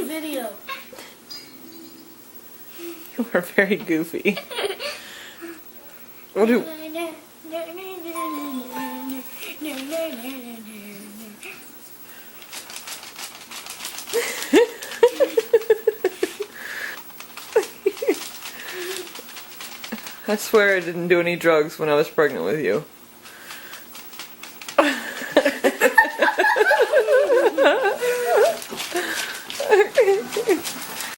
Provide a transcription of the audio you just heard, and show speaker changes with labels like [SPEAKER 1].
[SPEAKER 1] video.
[SPEAKER 2] You are very goofy. What do... I swear I didn't do any drugs when I was pregnant with you.